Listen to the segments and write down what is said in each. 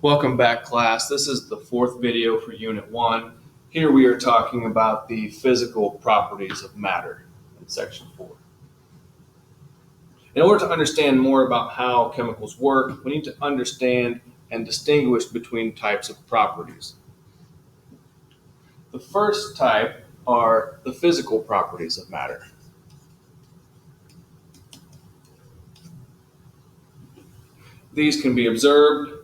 Welcome back, class. This is the fourth video for Unit 1. Here we are talking about the physical properties of matter in Section 4. In order to understand more about how chemicals work, we need to understand and distinguish between types of properties. The first type are the physical properties of matter. These can be observed.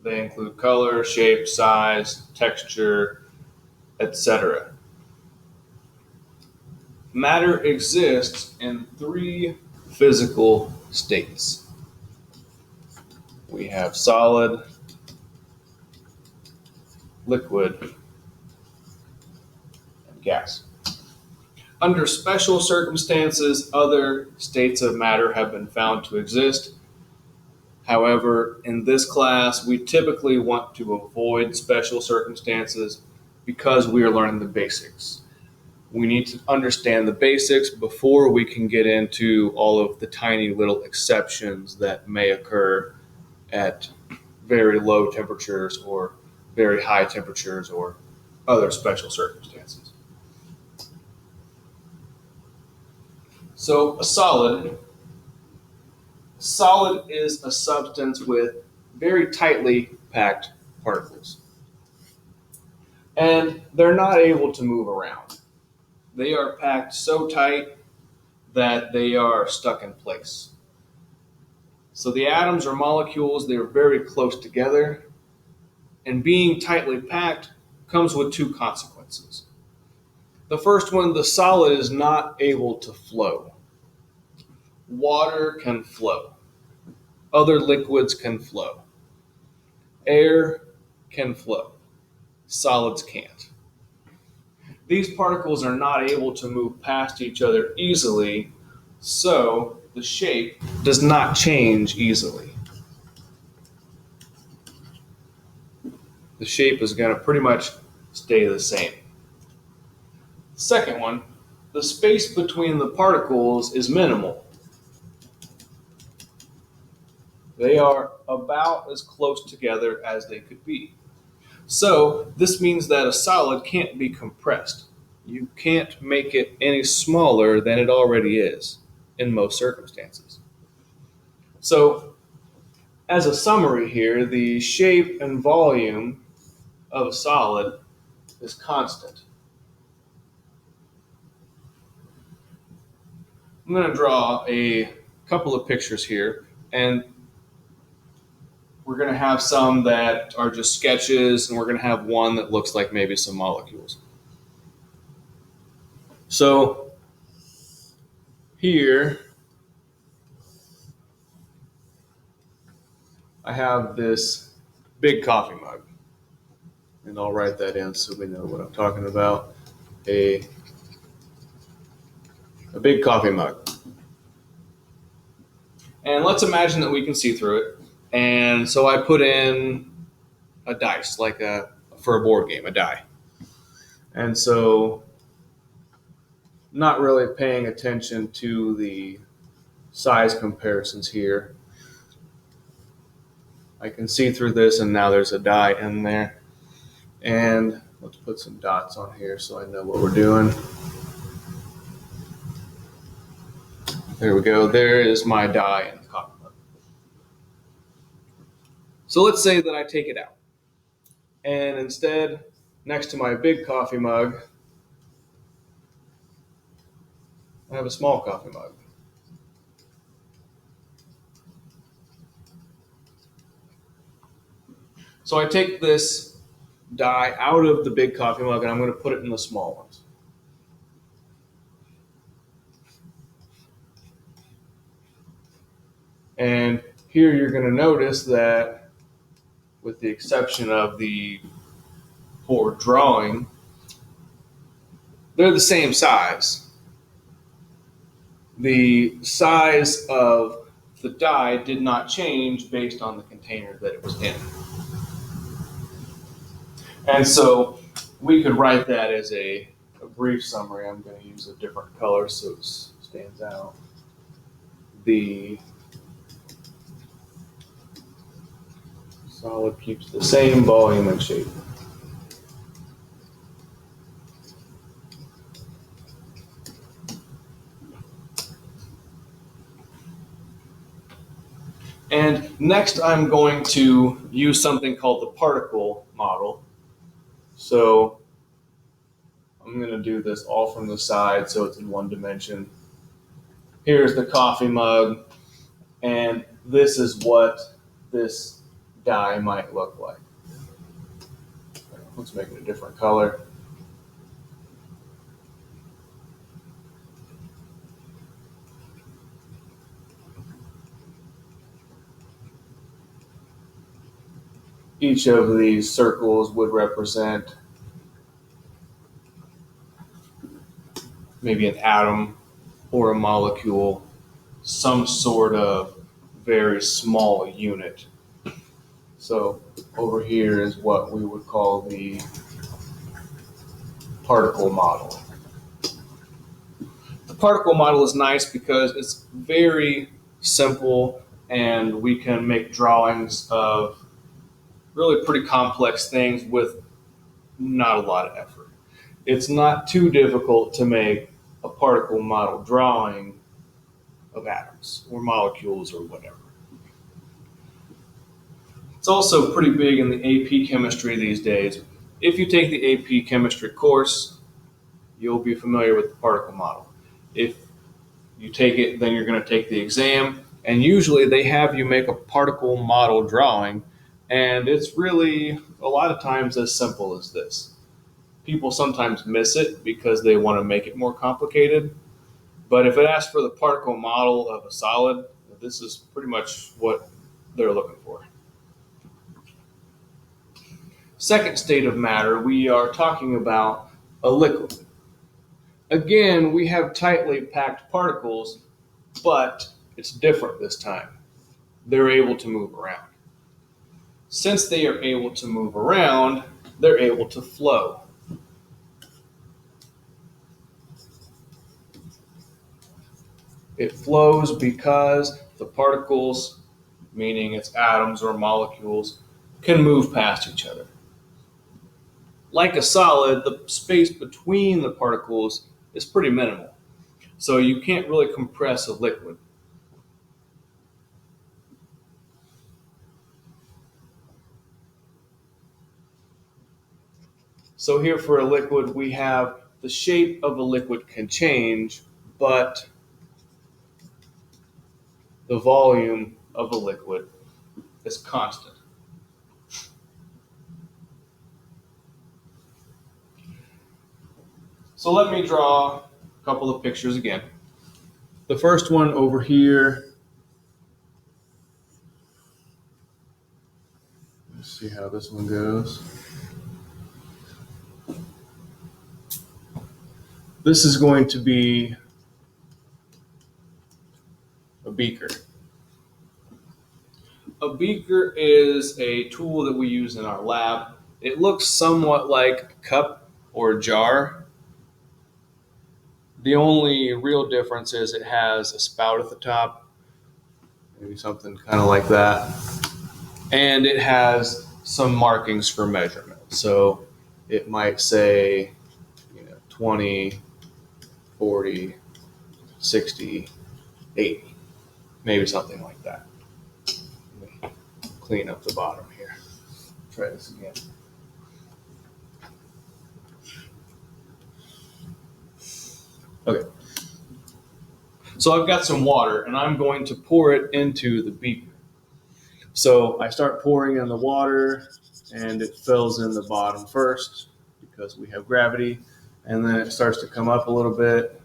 They include color, shape, size, texture, etc. Matter exists in three physical states. We have solid, liquid, and gas. Under special circumstances, other states of matter have been found to exist. However, in this class, we typically want to avoid special circumstances because we are learning the basics. We need to understand the basics before we can get into all of the tiny little exceptions that may occur at very low temperatures or very high temperatures or other special circumstances. So a solid is a substance with very tightly packed particles. And they're not able to move around. They are packed so tight that they are stuck in place. So the atoms or molecules, they are very close together, and being tightly packed comes with two consequences. The first one, the solid is not able to flow. Water can flow. Other liquids can flow. Air can flow. Solids can't. These particles are not able to move past each other easily, so the shape does not change easily. The shape is going to pretty much stay the same. Second one, the space between the particles is minimal. They are about as close together as they could be. So this means that a solid can't be compressed. You can't make it any smaller than it already is in most circumstances. So as a summary here, the shape and volume of a solid is constant. I'm going to draw a couple of pictures here, and we're going to have some that are just sketches, and we're going to have one that looks like maybe some molecules. So here I have this big coffee mug, and I'll write that in so we know what I'm talking about. A big coffee mug. And let's imagine that we can see through it. And so I put in a dice, for a board game, a die. And so, not really paying attention to the size comparisons here. I can see through this, and now there's a die in there. And let's put some dots on here so I know what we're doing. There we go. There is my die in the coffee mug. So let's say that I take it out. And instead, next to my big coffee mug, I have a small coffee mug. So I take this die out of the big coffee mug and I'm going to put it in the small ones. And here you're going to notice that, with the exception of the poor drawing, they're the same size. The size of the die did not change based on the container that it was in. And so we could write that as a brief summary. I'm going to use a different color so it stands out. The Solid keeps the same volume and shape. And next I'm going to use something called the particle model. So I'm going to do this all from the side so it's in one dimension. Here's the coffee mug, and this is what this die might look like. Let's make it a different color. Each of these circles would represent maybe an atom or a molecule, some sort of very small unit. So over here is what we would call the particle model. The particle model is nice because it's very simple and we can make drawings of really pretty complex things with not a lot of effort. It's not too difficult to make a particle model drawing of atoms or molecules or whatever. It's also pretty big in the AP chemistry these days. If you take the AP chemistry course, you'll be familiar with the particle model. If you take it, then you're going to take the exam, and usually they have you make a particle model drawing, and it's really a lot of times as simple as this. People sometimes miss it because they want to make it more complicated, but if it asks for the particle model of a solid, this is pretty much what they're looking for. Second state of matter, we are talking about a liquid. Again, we have tightly packed particles, but it's different this time. They're able to move around. Since they are able to move around, they're able to flow. It flows because the particles, meaning its atoms or molecules, can move past each other. Like a solid, the space between the particles is pretty minimal, so you can't really compress a liquid. So here for a liquid, we have the shape of a liquid can change, but the volume of a liquid is constant. So let me draw a couple of pictures again. The first one over here, let's see how this one goes. This is going to be a beaker. A beaker is a tool that we use in our lab. It looks somewhat like a cup or a jar. The only real difference is it has a spout at the top, maybe something kind of like that. And it has some markings for measurement. So it might say, 20, 40, 60, 80, maybe something like that. Let me clean up the bottom here. Try this again. Okay. So I've got some water and I'm going to pour it into the beaker. So I start pouring in the water and it fills in the bottom first because we have gravity, and then it starts to come up a little bit,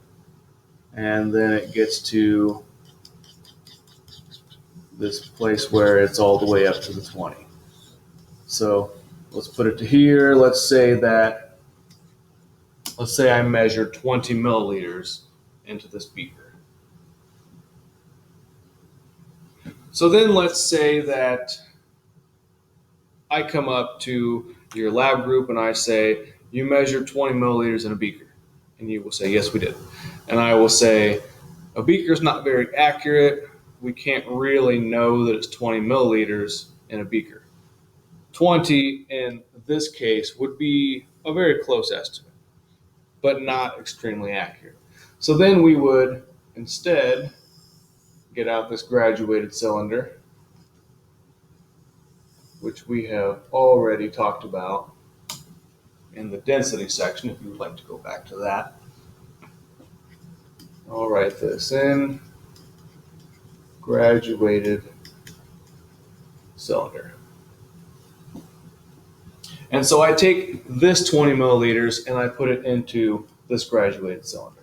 and then it gets to this place where it's all the way up to the 20. So let's put it to here. Let's say I measured 20 milliliters into this beaker. So then let's say that I come up to your lab group and I say, you measured 20 milliliters in a beaker. And you will say, yes, we did. And I will say, a beaker is not very accurate. We can't really know that it's 20 milliliters in a beaker. 20 in this case would be a very close estimate, but not extremely accurate. So then we would instead get out this graduated cylinder, which we have already talked about in the density section, if you would like to go back to that. I'll write this in, graduated cylinder. And so I take this 20 milliliters and I put it into this graduated cylinder.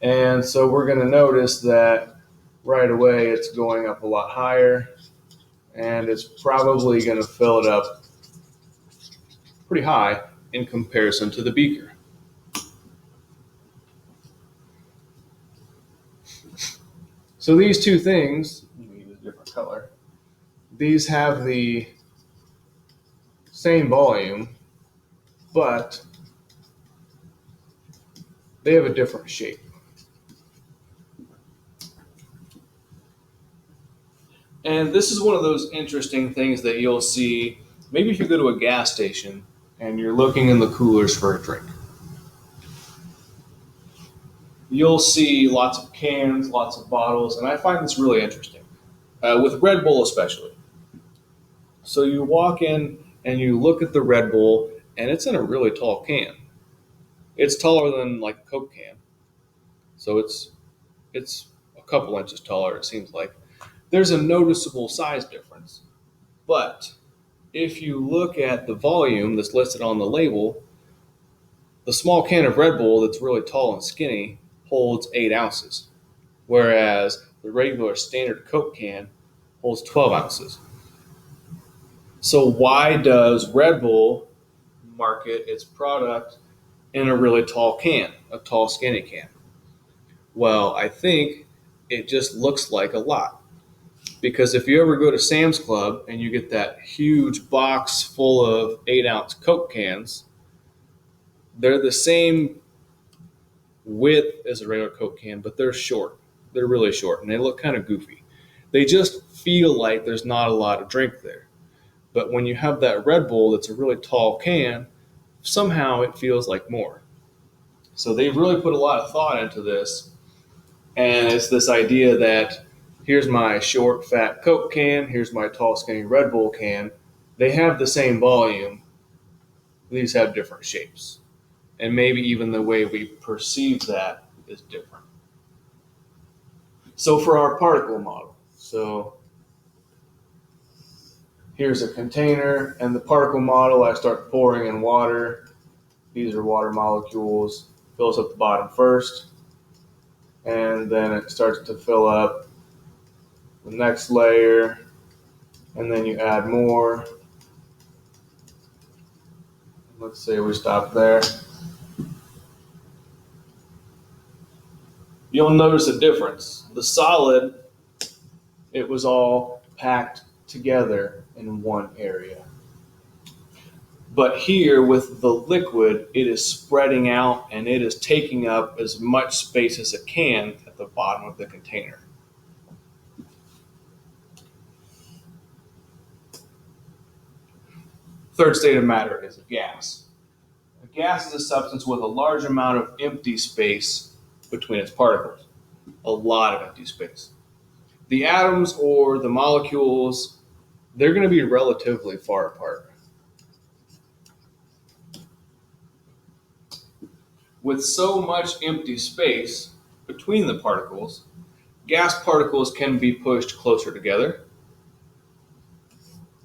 And so we're going to notice that right away it's going up a lot higher, and it's probably going to fill it up pretty high in comparison to the beaker. So these two things, let me use a different color, these have the same volume, but they have a different shape. And this is one of those interesting things that you'll see maybe if you go to a gas station and you're looking in the coolers for a drink. You'll see lots of cans, lots of bottles, and I find this really interesting, with Red Bull especially. So you walk in and you look at the Red Bull, and it's in a really tall can. It's taller than like a Coke can. So it's a couple inches taller, it seems like. There's a noticeable size difference. But if you look at the volume that's listed on the label, the small can of Red Bull that's really tall and skinny holds 8 ounces, whereas the regular standard Coke can holds 12 ounces. So why does Red Bull market its product in a really tall can, a tall skinny can? Well, I think it just looks like a lot. Because if you ever go to Sam's Club and you get that huge box full of 8-ounce Coke cans, they're the same width as a regular Coke can, but they're short. They're really short, and they look kind of goofy. They just feel like there's not a lot of drink there. But when you have that Red Bull that's a really tall can, somehow it feels like more. So they've really put a lot of thought into this, and it's this idea that here's my short, fat Coke can, here's my tall, skinny Red Bull can. They have the same volume. These have different shapes. And maybe even the way we perceive that is different. So for our particle model, so here's a container, and the particle model, I start pouring in water. These are water molecules. Fills up the bottom first, and then it starts to fill up the next layer, and then you add more. Let's say we stop there. You'll notice a difference. The solid, it was all packed together in one area. But here with the liquid, it is spreading out and it is taking up as much space as it can at the bottom of the container. Third state of matter is a gas. A gas is a substance with a large amount of empty space between its particles. A lot of empty space. The atoms or the molecules, they're going to be relatively far apart. With so much empty space between the particles, gas particles can be pushed closer together,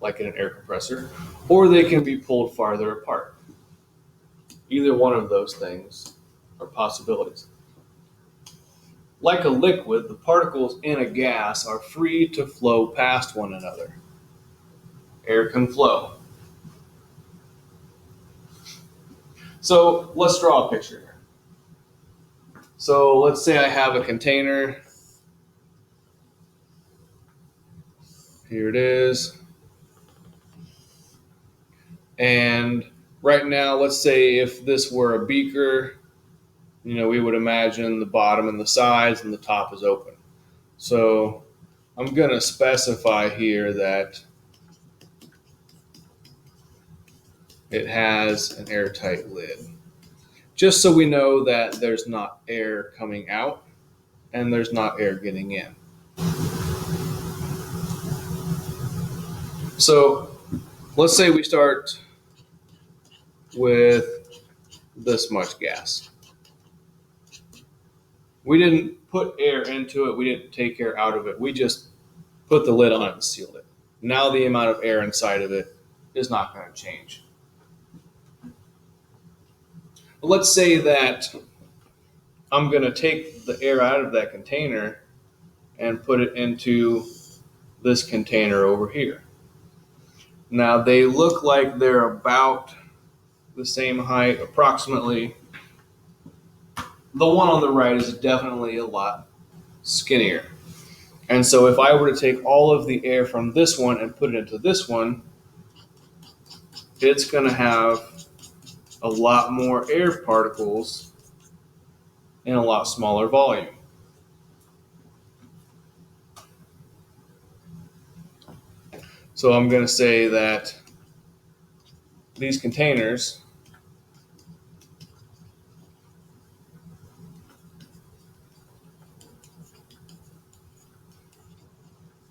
like in an air compressor, or they can be pulled farther apart. Either one of those things are possibilities. Like a liquid, the particles in a gas are free to flow past one another. Air can flow. So let's draw a picture. So let's say I have a container. Here it is. And right now, let's say if this were a beaker, we would imagine the bottom and the sides and the top is open. So I'm going to specify here that it has an airtight lid, just so we know that there's not air coming out and there's not air getting in. So let's say we start with this much gas. We didn't put air into it. We didn't take air out of it. We just put the lid on it and sealed it. Now the amount of air inside of it is not going to change. But let's say that I'm going to take the air out of that container and put it into this container over here. Now they look like they're about the same height, approximately. The one on the right is definitely a lot skinnier. And so if I were to take all of the air from this one and put it into this one, it's going to have a lot more air particles in a lot smaller volume. So I'm going to say that these containers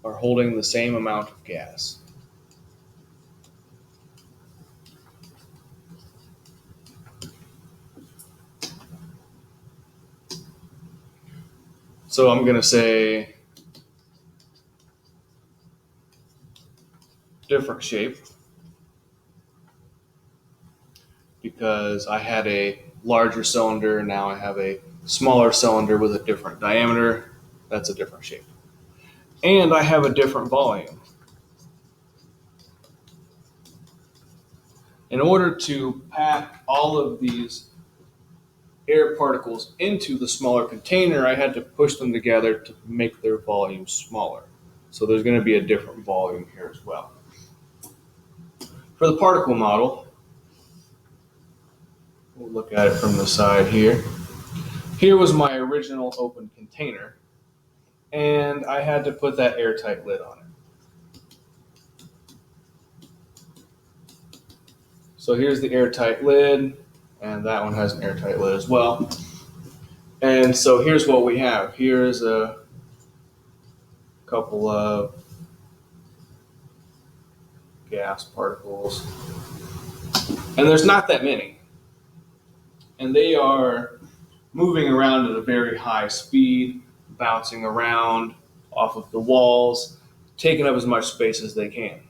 are holding the same amount of gas. So I'm going to say different shape because I had a larger cylinder, now I have a smaller cylinder with a different diameter. That's a different shape. And I have a different volume. In order to pack all of these air particles into the smaller container, I had to push them together to make their volume smaller. So there's going to be a different volume here as well. For the particle model, we'll look at it from the side here. Here was my original open container, and I had to put that airtight lid on it. So here's the airtight lid, and that one has an airtight lid as well. And so here's what we have. Here's a couple of gas particles, and there's not that many. And they are moving around at a very high speed, bouncing around off of the walls, taking up as much space as they can.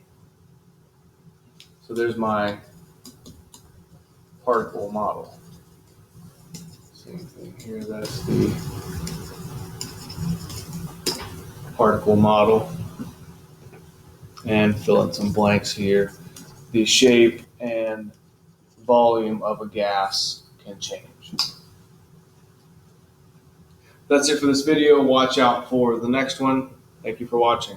So there's my particle model. Same thing here, that's the particle model. And fill in some blanks here. The shape and volume of a gas can change. That's it for this video. Watch out for the next one. Thank you for watching.